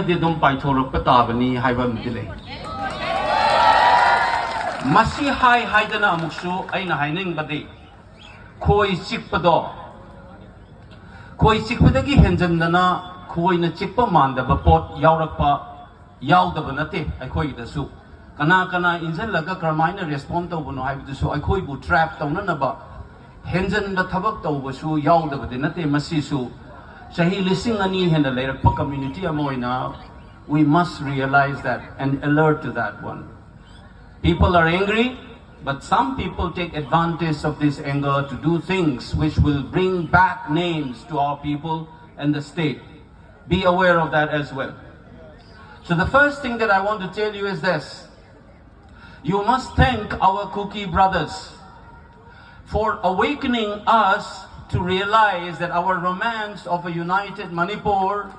dum paithorok patabani haibam dile masi hai haidana amuksu aina haining badi khoi chikpado khoi chikpadagi henjandana khoi na chikpa mandaba pot yaurakpa yaudaba nate aikhoi dasu kana kana injal laga kramaina respond tawbano haibusu aikhoi bu trap tawnanaba henjanda thabak tawbasu yaudaba de nate masi su Sahi listing ani hena leirakpa community amoina, we must realize that and alert to that one. People are angry, but some people take advantage of this anger to do things which will bring back names to our people and the state. Be aware of that as well. So the first thing that I want to tell you is this. You must thank our Kuki brothers for awakening us to realize that our romance of a united Manipur,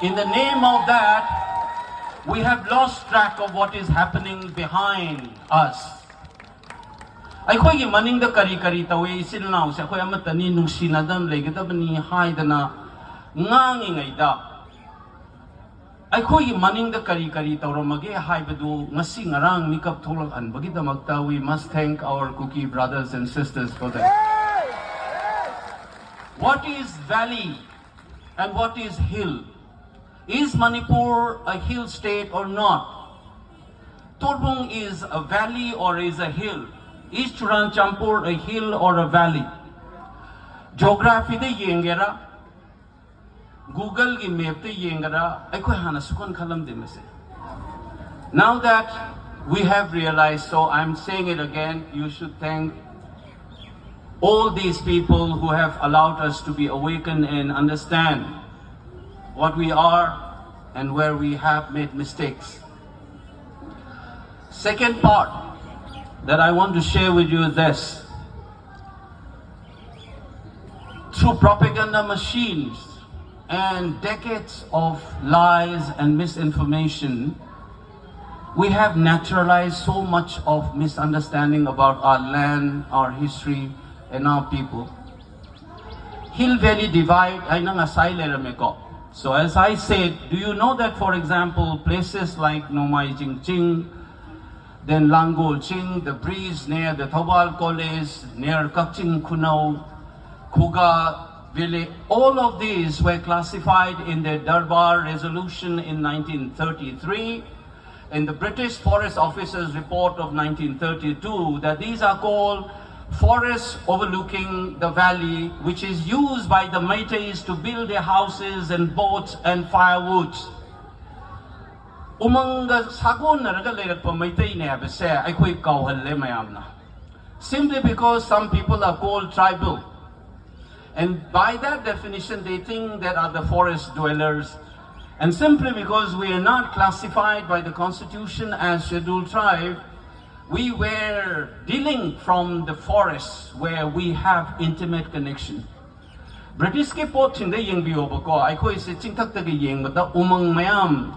in the name of that, we have lost track of what is happening behind us. Aikhoi gi maning da kari kari tawe isil naw se akhoi amatani nungsinadam legadabani haidana ngangi ngaida aikhoi gi maning da kari kari tawramage haibadu ngasi ngarang mikap tholak anbagi damakta we must thank our Kuki brothers and sisters for that. What is valley and what is hill? Is Manipur a hill state or not? Torbung is a valley or is a hill? Is Churanchampur a hill or a valley? Geography de yengera, Google ki map de yengera, aikoi hana sukan khalam de mese. Now that we have realized, so I'm saying it again, you should thank all these people who have allowed us to be awakened and understand what we are and where we have made mistakes. Second part that I want to share with you is this. Through propaganda machines and decades of lies and misinformation, we have naturalized so much of misunderstanding about our land, our history, and our people. Hill Valley divide ay nang asay lerameko. So as I said, do you know that, for example, places like Nomai Jingching, then Langol Ching, the breeze near the Thobal College, near Kakching Kunau, Kuga Village, all of these were classified in the Darbar resolution in 1933, in the British Forest Officer's report of 1932, that these are called forests overlooking the valley, which is used by the Meiteis to build their houses and boats and firewoods. Umanga sagon na raga leirat pa Meitei ne abese aikoi kauhalle mayamna. Simply because some people are called tribal, and by that definition they think that are the forest dwellers, and simply because we are not classified by the constitution as scheduled tribe, we were dealing from the forests where we have intimate connection. British ke pot chinde yeng biyo bako aikoi se chingthak ta ge yeng bata umang mayam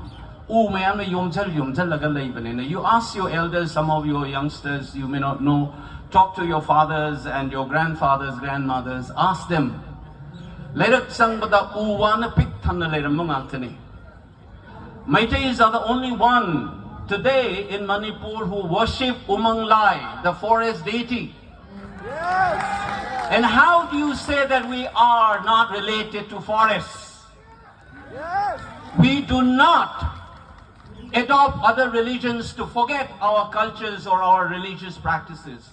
na yomjal laga leibane na. You ask your elders, some of your youngsters you may not know, talk to your fathers and your grandfathers, grandmothers, ask them. Leirak sang bata uwa na pik tham na leiram mangtani. Meiteis are the only one today in Manipur who worship Umang Lai, the forest deity. Yes. And how do you say that we are not related to forests? Yes. We do not adopt other religions to forget our cultures or our religious practices.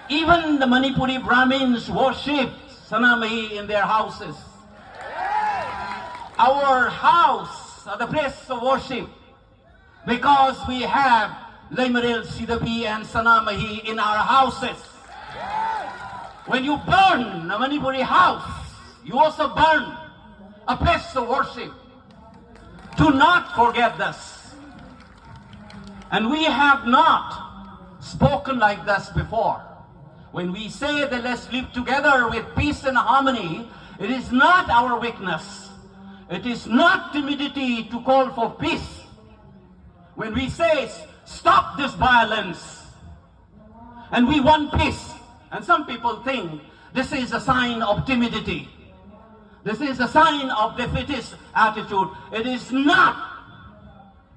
Even the Manipuri Brahmins worship Sanamahi in their houses. Yes. Our house, the place of worship, because we have Leimaril, Sidapi and Sanamahi in our houses. Yes. When you burn a Manipuri house, you also burn a place of worship. Do not forget this. And we have not spoken like this before. When we say that let's live together with peace and harmony, it is not our weakness. It is not timidity to call for peace. When we say, stop this violence, and we want peace, and some people think this is a sign of timidity. This is a sign of defeatist attitude. It is not.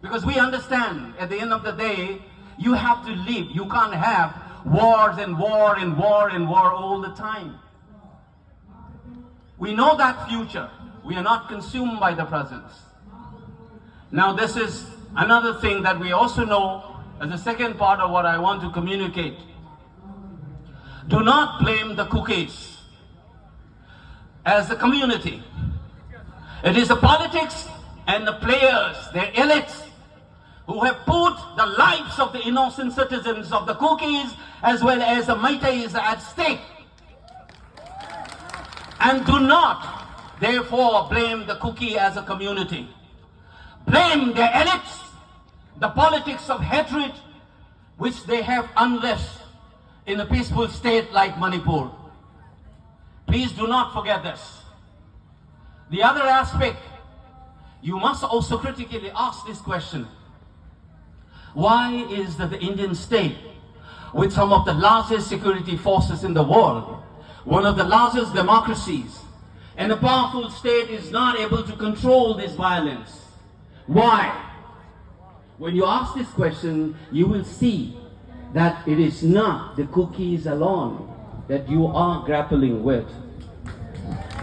Because we understand, at the end of the day, you have to live. You can't have wars and war and war and war all the time. We know that future. We are not consumed by the present. Now this is another thing that we also know as the second part of what I want to communicate. Do not blame the cookies as a community. It is the politics and the players, their elites, who have put the lives of the innocent citizens of the cookies as well as the Meiteis at stake. And do not, therefore, blame the cookie as a community. Blame their elites, the politics of hatred which they have unleashed in a peaceful state like Manipur. Please do not forget this. The other aspect, you must also critically ask this question. Why is that the Indian state, with some of the largest security forces in the world, one of the largest democracies, and a powerful state, is not able to control this violence? Why? When you ask this question, you will see that it is not the cookies alone that you are grappling with.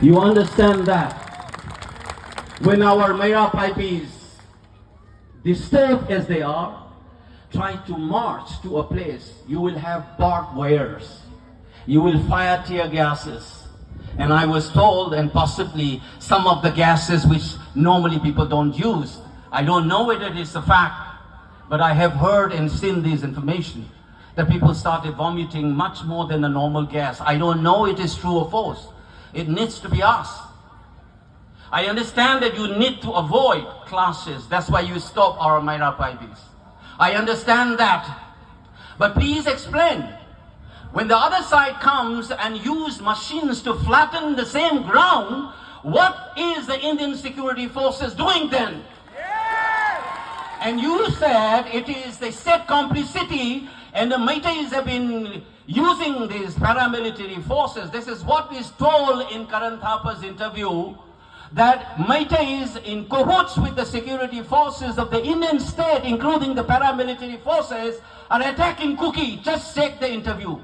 You understand that when our Mera Pipes, disturbed as they are, try to march to a place, you will have barbed wires. You will fire tear gases. And I was told, and possibly some of the gases which normally people don't use, I don't know whether it is a fact, but I have heard and seen this information, that people started vomiting much more than a normal gas. I don't know it is true or false. It needs to be asked. I understand that you need to avoid clashes. That's why you stop our Mera Pipes. I understand that. But please explain. When the other side comes and use machines to flatten the same ground, what is the Indian security forces doing then? And you said it is the state complicity and the Meiteis have been using these paramilitary forces. This is what is told in Karan Thapa's interview, that Meiteis in cahoots with the security forces of the Indian state, including the paramilitary forces, are attacking Kuki. Just check the interview.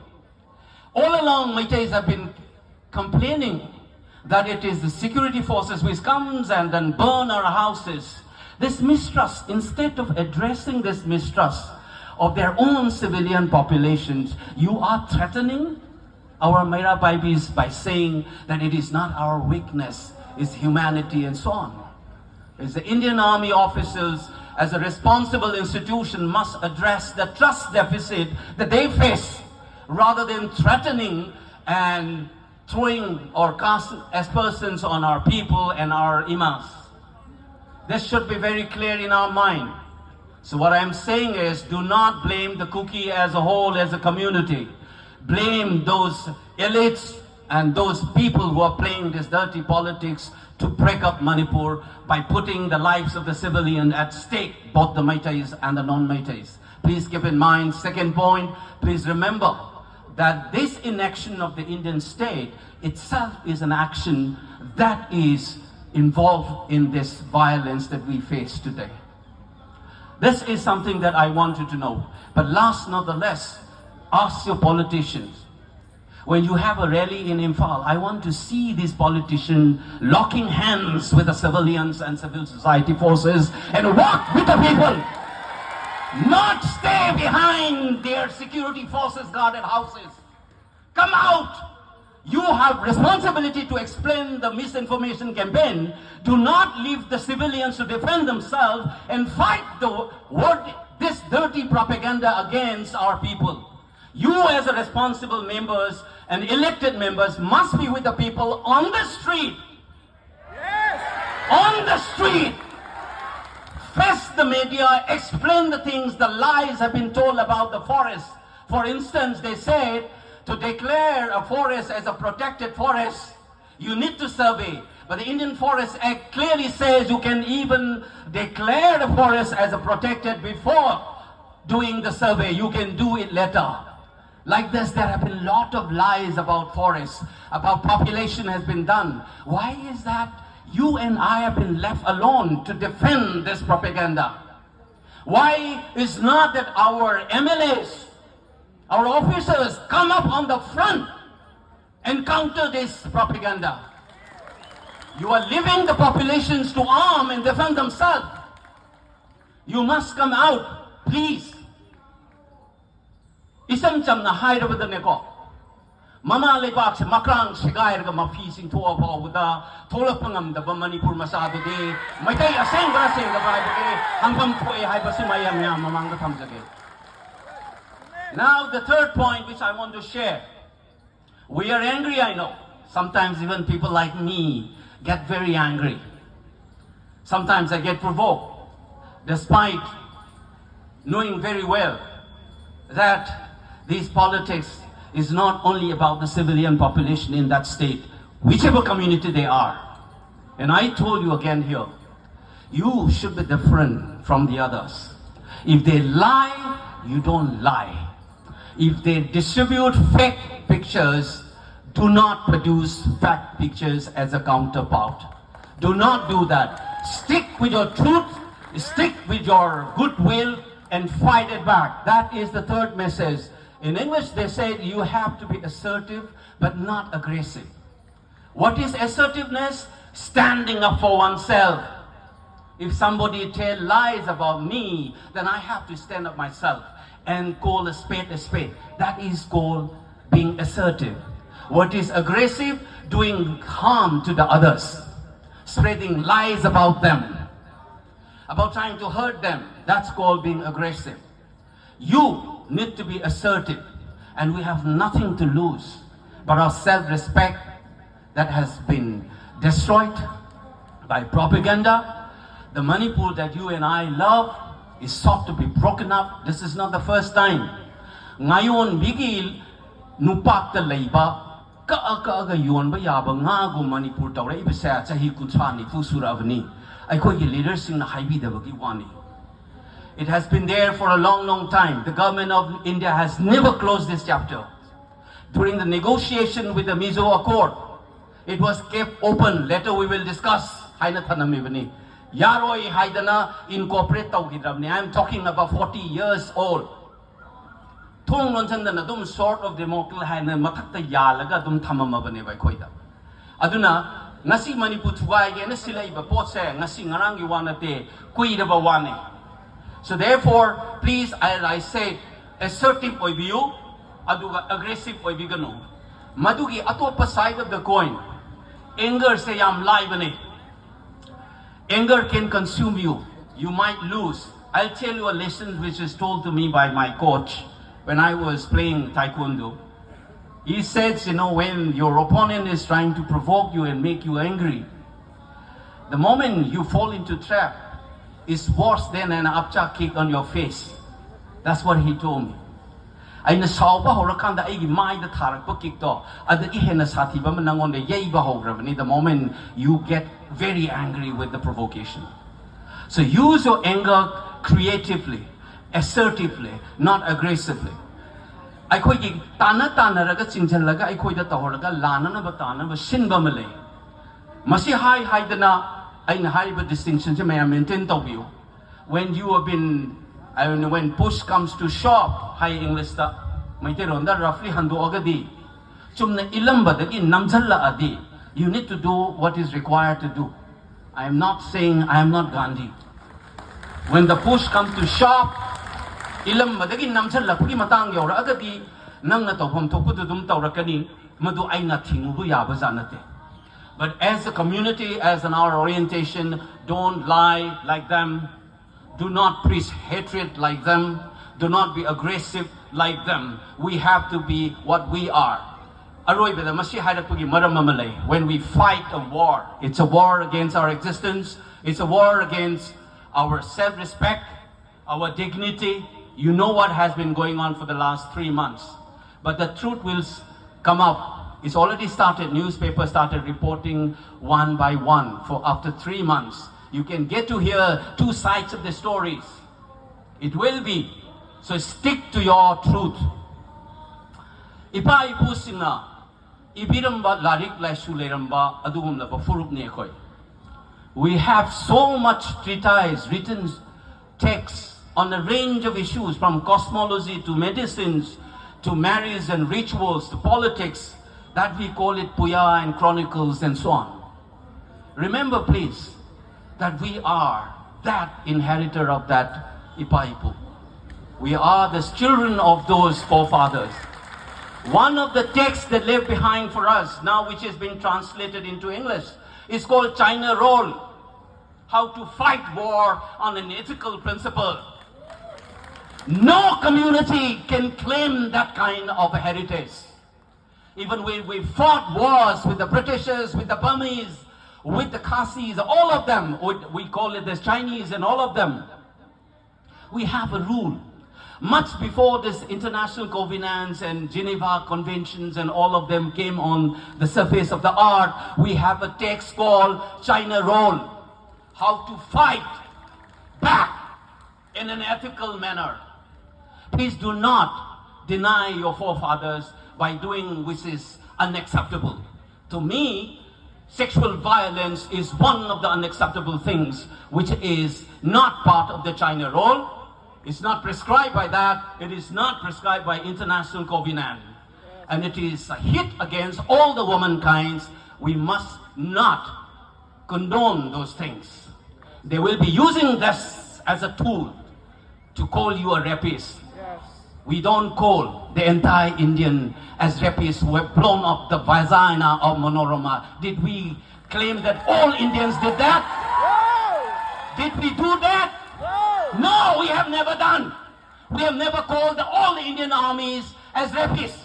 All along, Meiteis have been complaining that it is the security forces which comes and then burn our houses. This mistrust, instead of addressing this mistrust of their own civilian populations, you are threatening our Mera Pipes by saying that it is not our weakness, it's humanity and so on. As the Indian Army officers, as a responsible institution, must address the trust deficit that they face, rather than threatening and throwing or casting aspersions on our people and our imams. This should be very clear in our mind. So what I'm saying is, do not blame the Kuki as a whole, as a community. Blame those elites and those people who are playing this dirty politics to break up Manipur by putting the lives of the civilian at stake, both the Meiteis and the non-Meiteis. Please keep in mind, second point, please remember that this inaction of the Indian state itself is an action that is involved in this violence that we face today. This is something that I want you to know. But last, not the less, ask your politicians. When you have a rally in Imphal, I want to see these politicians locking hands with the civilians and civil society forces and walk with the people. Not stay behind their security forces guarded houses. Come out. You have responsibility to explain the misinformation campaign. Do not leave the civilians to defend themselves and fight this dirty propaganda against our people. You as a responsible members and elected members must be with the people on the street. Yes. On the street. Face the media, explain the things, the lies have been told about the forest. For instance, they said to declare a forest as a protected forest, you need to survey. But the Indian Forest Act clearly says you can even declare the forest as a protected before doing the survey. You can do it later. Like this, there have been a lot of lies about forests, about population has been done. Why is that you and I have been left alone to defend this propaganda? Why is not that our MLAs, our officers come up on the front and counter this propaganda? You are leaving the populations to arm and defend themselves. You must come out, please. Isang cham na hai rabada neko. Mama lebak se makrang sigay raga mafi sing tuwa pa uda thola pangam da ba Manipur masado de may kay aseng ba sing da ba de hangam phoy hai ba si mayam ya mamang ka tham jage. Now the third point which I want to share. We are angry, I know. Sometimes even people like me get very angry. Sometimes I get provoked, despite knowing very well that this politics is not only about the civilian population in that state, whichever community they are. And I told you again here, you should be different from the others. If they lie, you don't lie. If they distribute fake pictures, do not produce fact pictures as a counterpart. Do not do that. Stick with your truth, stick with your goodwill, and fight it back. That is the third message. In English, they say you have to be assertive, but not aggressive. What is assertiveness? Standing up for oneself. If somebody tells lies about me, then I have to stand up myself and call a spade a spade. That is called being assertive. What is aggressive? Doing harm to the others. Spreading lies about them. About trying to hurt them. That's called being aggressive. You need to be assertive, and we have nothing to lose but our self-respect that has been destroyed by propaganda. The Manipur that you and I love is sought to be broken up. This is not the first time. Ngayon bigil nupak ta leiba ka yon ba yaba nga gu Manipur tawra ibasa chahi kunthani fusuravani aikoi gi leaders sing na haibi dabagi wani. It has been there for a long, long time. The government of India has never closed this chapter. During the negotiation with the Mizo Accord, it was kept open. Later we will discuss. Yaroi haidana incorporate tawhidravni. I am talking about 40 years old. Thong nonsandana dum sort of democracy haina mathakta yalaga dum thamamabane bai khoida. Aduna ngasi Manipur thuai ge na silai ba pot se ngasi ngarang gi wanate kuiraba wani. So therefore, please, as I said, assertive oibiyu, aduga aggressive oibigano. Madugi atopa side of the coin. Anger se yam laibane. Anger can consume you. You might lose. I'll tell you a lesson which was told to me by my coach when I was playing taekwondo. He says, when your opponent is trying to provoke you and make you angry, the moment you fall into trap, is worse than an upchuck kick on your face. That's what he told me. I na sauba horakanda ay mai da tharak pa kick to. Ada ihena sati ba manangon de yay ba hogravani. The moment you get very angry with the provocation. So use your anger creatively, assertively, not aggressively. I koi ki tana raga chinjal laga I koi da tahoraga lana na ba tana ba shin ba malay. Masi hai dana. I have a distinction to maintain you. When you have been, when push comes to shove, high English ta, may teronda roughly hando agadi. Chumna ilamba dagi namjalla adi. You need to do what is required to do. I am not saying I am not Gandhi. When the push comes to shove, ilamba dagi namjalla pugi matang yora agadi, nang na tawham tokudum tawrakani, madu ay na tingubu yabazanate. But as a community, as in our orientation, don't lie like them. Do not preach hatred like them. Do not be aggressive like them. We have to be what we are. When we fight a war, it's a war against our existence. It's a war against our self-respect, our dignity. You know what has been going on for the last 3 months. But the truth will come up. It's already started. Newspapers started reporting one by one for after 3 months. You can get to hear two sides of the stories. It will be. So stick to your truth. Ipa ipu singna ibiramba larik laisu leramba adugumna ba furupni khoi. We have so much treatise, written texts on a range of issues from cosmology to medicines to marriage and rituals to politics that we call it Puya and Chronicles and so on. Remember please that we are that inheritor of that Ipaipu. We are the children of those forefathers. One of the texts that left behind for us now, which has been translated into English, is called China Roll. How to fight war on an ethical principle. No community can claim that kind of a heritage. Even when we fought wars with the Britishers, with the Burmese, with the Khasis, all of them, we call it the Chinese and all of them, we have a rule. Much before this international covenants and Geneva conventions and all of them came on the surface of the earth, we have a text called China Roll. How to fight back in an ethical manner. Please do not deny your forefathers by doing which is unacceptable. To me, sexual violence is one of the unacceptable things which is not part of the China Roll. It's not prescribed by that. It is not prescribed by international covenant. And it is a hit against all the womankind. We must not condone those things. They will be using this as a tool to call you a rapist. Yes. We don't call the entire Indian as rapists who have blown up the vagina of Manorama. Did we claim that all Indians did that? No. Did we do that? No. No, we have never done. We have never called all the Indian armies as rapists.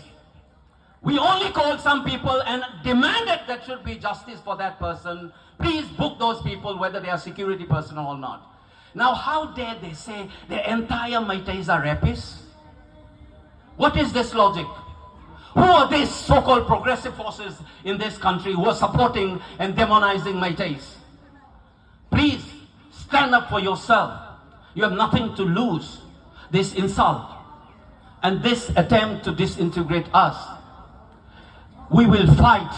We only called some people and demanded that should be justice for that person. Please book those people, whether they are security personnel or not. Now, how dare they say the entire Meiteis are rapists? What is this logic? Who are these so-called progressive forces in this country who are supporting and demonizing Meiteis? Please stand up for yourself. You have nothing to lose. This insult and this attempt to disintegrate us. We will fight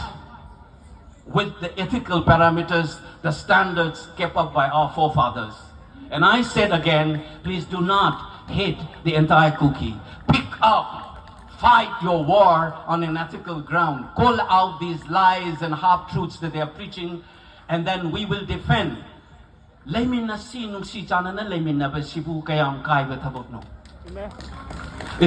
with the ethical parameters, the standards kept up by our forefathers. And I said again, please do not hate the entire cookie. Pick up, fight your war on an ethical ground. Call out these lies and half-truths that they are preaching, and then we will defend. Is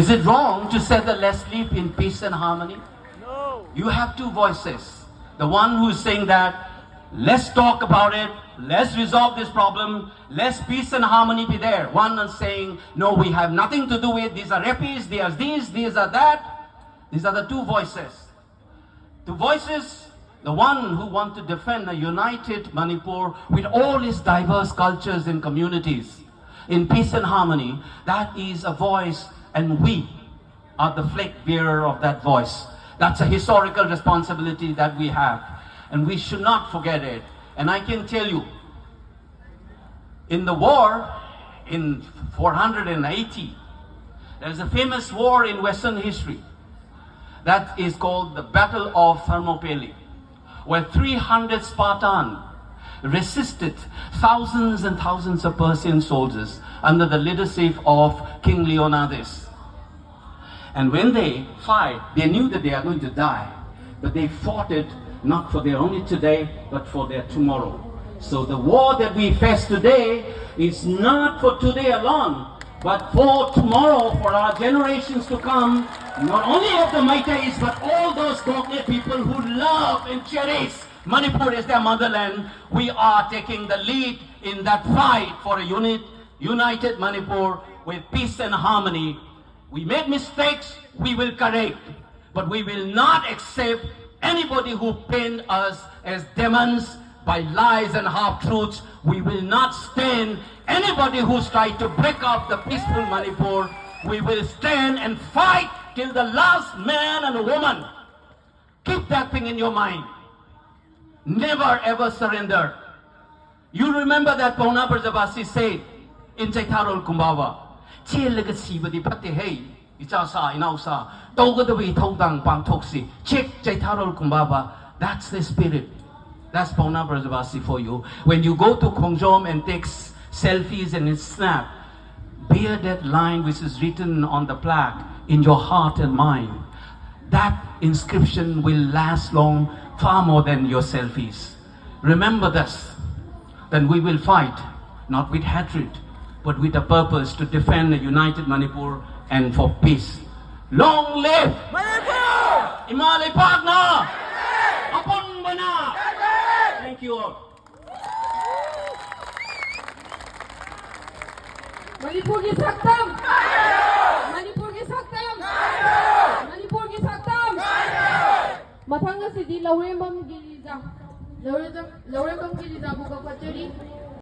it wrong to say that let's live in peace and harmony? No. You have two voices. The one who is saying that, let's talk about it, let's resolve this problem, let's peace and harmony be there. One is saying, no, we have nothing to do with, these are rappies, these are these are that. These are the two voices. Two voices, the one who want to defend a united Manipur with all its diverse cultures and communities in peace and harmony, that is a voice, and we are the flag bearer of that voice. That's a historical responsibility that we have, and we should not forget it. And I can tell you, in the war in 480, there's a famous war in Western history that is called the Battle of Thermopylae, where 300 Spartans resisted thousands and thousands of Persian soldiers under the leadership of King Leonidas. And when they fight, they knew that they are going to die, but they fought it not for their only today, but for their tomorrow. So the war that we face today is not for today alone, but for tomorrow, for our generations to come, not only of the Meiteis, but all those Kokne people who love and cherish Manipur as their motherland. We are taking the lead in that fight for a united Manipur with peace and harmony. We made mistakes, we will correct, but we will not accept anybody who paint us as demons by lies and half-truths. We will not stand anybody who's tried to break up the peaceful Manipur. We will stand and fight till the last man and woman. Keep that thing in your mind. Never ever surrender. You remember that Pauna Brajabasi said in Chaitharol Kumbawa, "Chelaga sibadi pate hey, Ichasa, inausa, Togadawi, Togdang, Pangtoksi, Chik, Jaitarol Kumbaba. That's the spirit. That's Pauna Brajavasi for you. When you go to Kongjom and take selfies and snap, bear that line which is written on the plaque in your heart and mind. That inscription will last long, far more than your selfies. Remember this. Then we will fight, not with hatred, but with a purpose to defend a united Manipur and for peace. Long live Manipur! Imalay Pagna! Apon Mana! Thank you all. Manipur ki saktam! Manipur ki saktam! Manipur ki saktam! Mathang na si di Laurembam Giriza. Laurembam Giriza buka pachari.